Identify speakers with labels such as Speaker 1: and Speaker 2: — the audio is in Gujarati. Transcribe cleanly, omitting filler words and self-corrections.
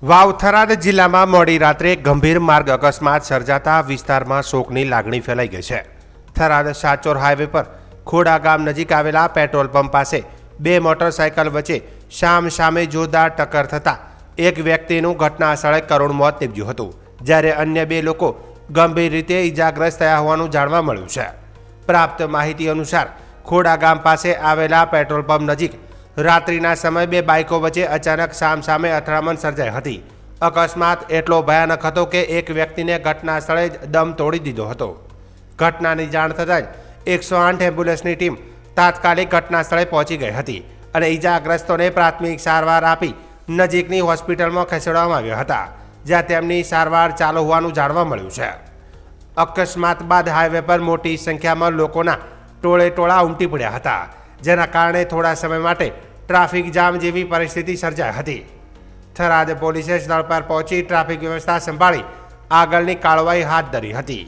Speaker 1: વાવ થરાદ જિલ્લામાં મોડી રાત્રે ગંભીર માર્ગ અકસ્માત સર્જાતા વિસ્તારમાં શોકની લાગણી ફેલાઈ ગઈ છે। થરાદ સાચોર હાઈવે પર ખોડા ગામ નજીક આવેલા પેટ્રોલ પંપ પાસે બે મોટરસાયકલ વચ્ચે સામે જોરદાર ટક્કર થતાં એક વ્યક્તિનું ઘટના સ્થળે કરુણ મોત નીપજ્યું હતું, જ્યારે અન્ય બે લોકો ગંભીર રીતે ઈજાગ્રસ્ત થયા હોવાનું જાણવા મળ્યું છે। પ્રાપ્ત માહિતી અનુસાર ખોડા ગામ પાસે આવેલા પેટ્રોલ પંપ નજીક રાત્રિના સમયે બે બાઇકો વચ્ચે અચાનક સામે અથડામણ સર્જાઈ હતી। અકસ્માત એટલો ભયાનક હતો કે એક વ્યક્તિને ઘટના સ્થળે જ દમ તોડી દીધો હતો। ઘટનાની જાણ થતાં જ 108 એમ્બ્યુલન્સની ટીમ તાત્કાલિક ઘટના સ્થળે પહોંચી ગઈ હતી અને ઈજાગ્રસ્તોને પ્રાથમિક સારવાર આપી નજીકની હોસ્પિટલમાં ખસેડવામાં આવ્યા હતા, જ્યાં તેમની સારવાર ચાલુ હોવાનું જાણવા મળ્યું છે। અકસ્માત બાદ હાઈવે પર મોટી સંખ્યામાં લોકોના ટોળા ઉમટી પડ્યા હતા, જેના કારણે થોડા સમય માટે ટ્રાફિક જામ જેવી પરિસ્થિતિ સર્જાઈ હતી। થરાદ પોલીસે સ્થળ પર પહોંચી ટ્રાફિક વ્યવસ્થા સંભાળી આગળની કાર્યવાહી હાથ ધરી હતી।